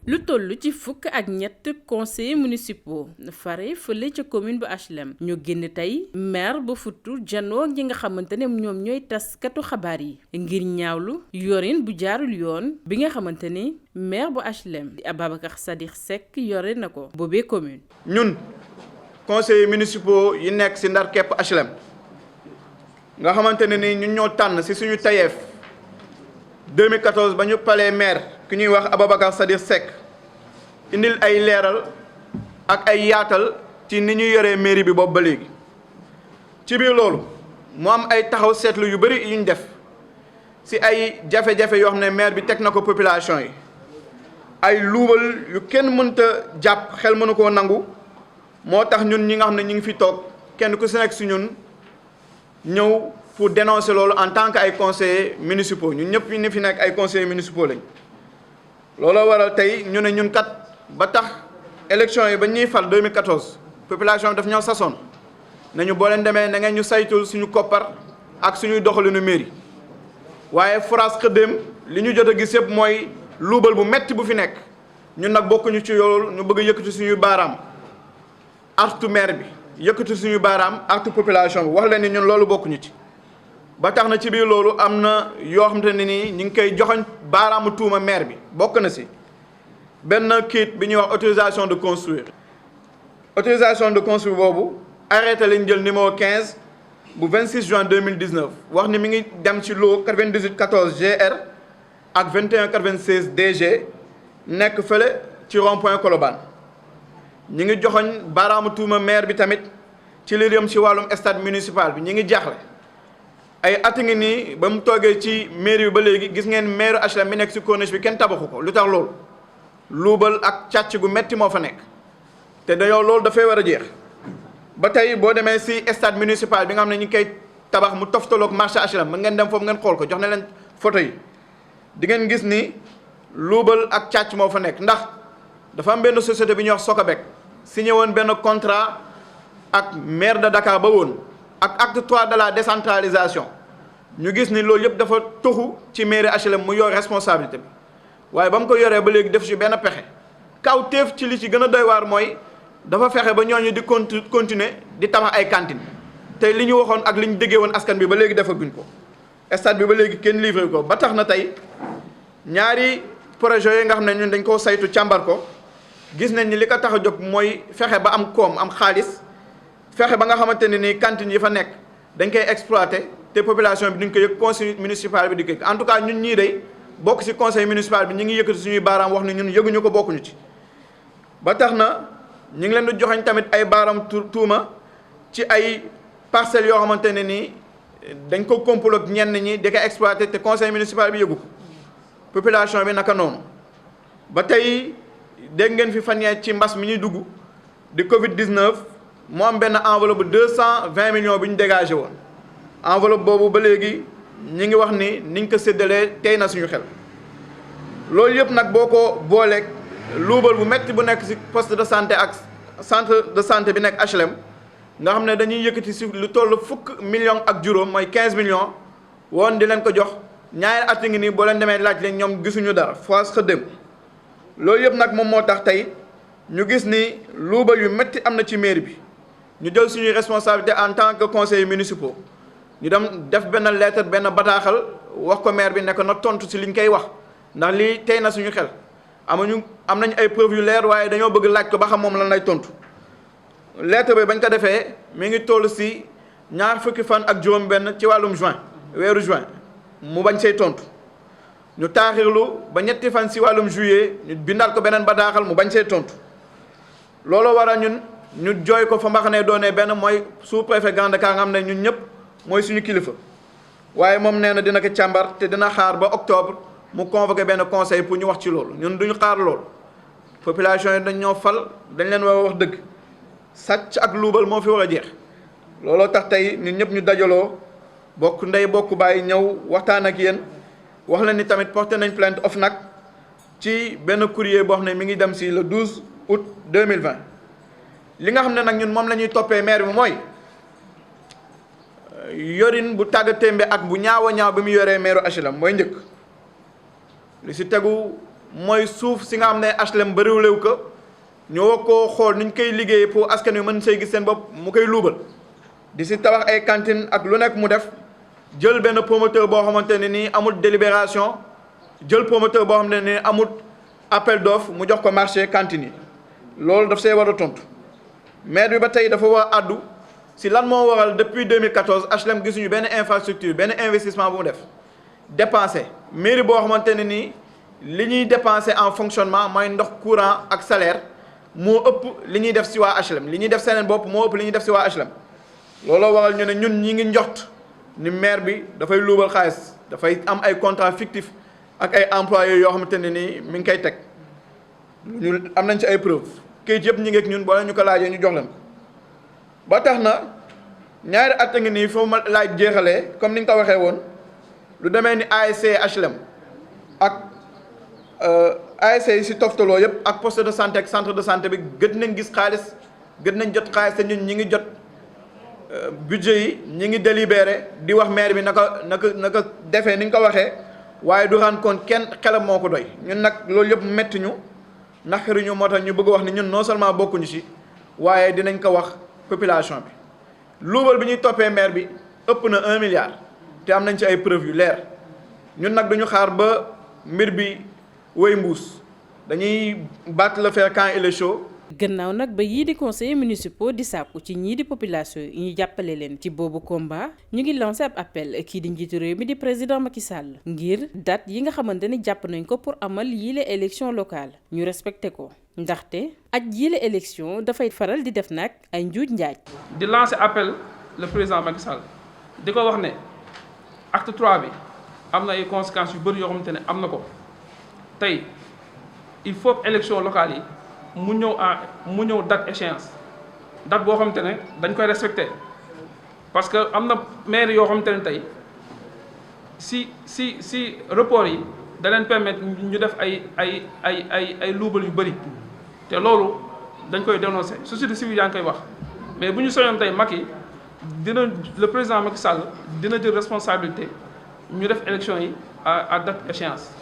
lu toll ci fukk ak ñett conseillers municipaux fare fële ca commune bu HLM ñu génn tey maire ba futtu janoo ñi nga xamante ne ñoom ñooy taskatu xabaar yi ngir ñaawlu yorin bu jaarul yoon bi nga xamante ne maire bu HLM di Ababacar Sadikh Seck yore na ko boobee commune. ñun conseillers municipaux yi nekk ci ndar képp HLM nga xamante ne ni ñun ñoo tànn ci suñu tayeef 2014 ba ñu palee maire ki ñuy wax Ababacar Sadikh Seck indil ay leeral ak ay yaatal ci ni ñu yoree mairie bi boobu ba léegi ci biir loolu mu am ay taxaw seetlu yu bari yu ñu def ci ay jafe-jafe yoo xam ne maire bi teg na ko population yi ay luubal yu kenn mënta jàpp xel mënu koo nangu moo tax ñun ñi nga xam ne ñu ngi fi toog kenn ku ci nekk ci ñun ñëw pour dénoncer loolu en tant que ay conseillers municipaux ñun ñëpp ñu fi nekk ay conseillers municipaux lañ looloo waral tey ñu ne ñun kat ba tax élection yi ba ñuy fal 2014 population bi daf ñoo sasoon nañu boo leen demee na ngeen ñu saytul suñu koppar ak suñuy doxalinu mairie waaye France xëddéem li ñu jot a gis yëpp mooy luubal bu metti bu fi nekk ñun nag bokkuñu ci loolu ñu bëgg a yëkkati suñuy baaraam artu maire bi yëkkati suñuy baaraam artu population bi wax leen ni ñun loolu bokkuñu ci. ba tax na ci biir loolu am na yoo xamante ne nii ñu ngi koy joxoñ baaraamu tuuma maire bi bokk na ci benn kayit bi ñuy wax autorisation de construire autorisation de construire boobu arrêté lañ jël numéro 15 bu 26 juin 2019 wax ni mi ngi dem ci lot 98 14 GR ak 21 96 DG nekk fële ci rond-point Colobane ñu ngi joxoñ baaraamu tuuma maire bi tamit ci li jëm ci wàllum stade municipal bi ñu ngi jaaxle ay at ngi nii ba mu toogee ci mairie bi ba léegi gis ngeen maire HLM mi nekk ci corniche bi kenn tabaxu ko lu tax loolu luubal ak càcc gu metti moo fa nekk te dañoo loolu dafay war a jeex ba tey boo demee ci stade municipal bi nga xam ne ñu ngi koy tabax mu toftaloog marché HLM mën ngeen dem foofu ngeen xool ko jox na leen photo yi di ngeen gis ni luubal ak càcc moo fa nekk ndax dafa am benn société bi ñuy wax Socabek signé woon benn contrat ak maire de Dakar ba woon ak acte 3 de la décentralisation ñu gis ni loolu yëpp dafa toxu ci mairie HLM mu yor responsabilité bi waaye ba mu ko yoree ba léegi def ci benn pexe kaw teef ci li ci gën a doy waar mooy dafa fexe ba ñooñu di continuer di tabax ay cantine tey li ñu waxoon ak li ñu déggee woon askan bi ba léegi defaguñ ko stade bi ba léegi kenn livré ko ba tax na tey ñaari projet yi nga xam ne ñun dañ koo saytu càmbar ko gis nañ ni li ko tax a jóg mooy fexe ba am koom am xaalis fexe ba nga xamante ne ni cantine yi fa nekk dañ koy exploiter te population bi duñ ko yëg conseil municipal bi di ko en tout cas ñun ñii day bokk ci conseil municipal bi ñu ngi yëkkati suñuy baaraam wax ni ñun yëguñu ko bokkuñu ci. ba tax na ñu ngi leen di joxañ tamit ay baaraam tuuma ci ay parcelles yoo xamante ne nii dañ ko complot ñenn ñi di ko exploiter te conseil municipal bi yëgu ko population bi naka noonu ba tey dégg ngeen fi fan yee ci mbas mi ñuy dugg di Covid 19. mu am benn enveloppe bu 220 millions bi ñu dégagé woon enveloppe boobu ba léegi ñi ngi wax ni niñ ko séddalee tey na suñu xel loolu yëpp nag boo ko booleeg luubal bu metti bu nekk ci poste de santé ak centre de santé bi nekk HLM nga xam ne dañuy yëkkati ci lu toll fukk millions ak juróom mooy 15 millions woon di leen ko jox ñaari at ngi nii boo leen demee laaj leen ñoom gisuñu dara fois xëddem loolu yëpp nag moom moo tax tey ñu gis ni luubal yu metti am na ci mairie bi. ñu jël suñuy responsabilité en tant que conseillers municipaux ñu dem def benn lettre benn bataaxal wax ko maire bi nekk na tontu ci liñ koy wax ndax lii tey na suñu xel am nañ ay preuves yu leer waaye dañoo bëgg laaj ko ba xam moom lan lay tontu lettre bi bañ ko defee mi ngi toll ci ñaar fukki fan ak juróom-benn ci wàllum weeru juin mu bañ say tontu ñu taaxirlu ba ñetti fan ci wàllum juillet ñu bindaat ko beneen bataaxal mu bañ say tontu looloo waral ñun. ñu jooy ko fa mbaxane doonee benn mooy sous-préfet Grand Dakar nga xam ne ñun ñëpp mooy suñu kilifa waaye moom nee na dina ko càmbar te dina xaar ba octobre mu convoqué benn conseil pour ñu wax ci loolu ñun duñu xaar loolu population yi dañ ñoo fal dañ leen war a wax dëgg sàcc ak luubal moo fi war a jeex looloo tax tey ñun ñëpp ñu dajaloo bokk ndey bokk bàyyi ñëw waxtaan ak yéen wax leen ni tamit porté nañ plainte OFNAC ci benn courrier boo xam ne mi ngi dem ci le 12 août 2020 li nga xam ne nag ñun moom la ñuy toppee maire bi mooy yorin bu tàggatémbe ak bu ñaaw a ñaaw bi mu yoree maire HLM mooy njëkk li ci tegu mooy suuf si nga xam ne HLM bëriwulew ko ñu war koo xool ni ñu koy liggéeyee pour askan wi mën say gis seen bopp mu koy luubal di si tabax ay cantine ak lu nekk mu def jël benn promoteur boo xamante ne nii amul délibération jël promoteur boo xam ne nii amul appel d'offre mu jox ko marché cantine yi loolu daf see war a tontu maire bi ba tey dafa war a àddu si lan moo waral depuis 2014 HLM gisuñu benn infrastructure benn investissement bu mu def dépensé mairie boo xamante ne nii li ñuy dépensé en fonctionnement mooy ndox courant ak salaire moo ëpp li ñuy def si waa HLM li ñuy def seneen bopp moo ëpp li ñuy def si waa HLM looloo waral ñu ne ñun ñi ngi njort ni maire bi dafay luubal xaalis dafay am ay contrat fictif ak ay employés yoo xamante ne nii mi ngi koy teg ñu am nañ ci ay preuve kayit yëpp ñi ngi ak ñun boo ñu ko laajee ñu jox leen ba tax na ñaari at a ngi nii foofu ma laaj jeexalee comme ni nga ko waxee woon lu demee ni ASC HLM ak ASC yi si toftaloo yëpp ak poste de santé ak centre de santé bi gën nañ gis xaalis gën nañ jot xaalis te ñun ñi ngi jot budget yi ñi ngi délibéré di wax maire bi naka defee ni nga ko waxee waaye du rendre compte kenn xelam moo ko doy ñun nag loolu yëpp metti ñu naqariñu moo tax ñu bëgg wax ni ñun non seulement bokkuñu ci waaye dinañ ko wax population bi luubal bi ñuy toppee maire bi ëpp na 1 milliard te am nañ ci ay preuves yu leer ñun nag duñu xaar ba mbir bi wéy mbuus dañuy battre le fer quand il est chaud. gannaaw nag ba yii di conseillers municipaux di sàkku ci ñii di population yi ñu jàppale leen ci boobu combat ñu ngi lancé ab appel kii di njiitu réew mi di président Macky Sall ngir date yi nga xamante ne jàpp nañ ko pour amal yile élection locale ñu respecté ko ndaxte ak yile élection dafay faral di def nag ay njuuj njaaj. di lancé appel le président Macky Sall di ko wax ne acte 3 bi am na ay conséquences yu bëri yoo xamante ne am na ko tey il faut élection locale yi. mu ñëw date échéance date boo xamante ne dañ koy respecté parce que am na maire yoo xamante ne tey si report yi da leen permettre ñu def ay luubal yu bëri te loolu dañ koy dénoncer société civile yaa ngi koy wax mais bu ñu soñoon tey Macky le président Macky Sall dina jël responsabilité ñu def élection yi à date échéance.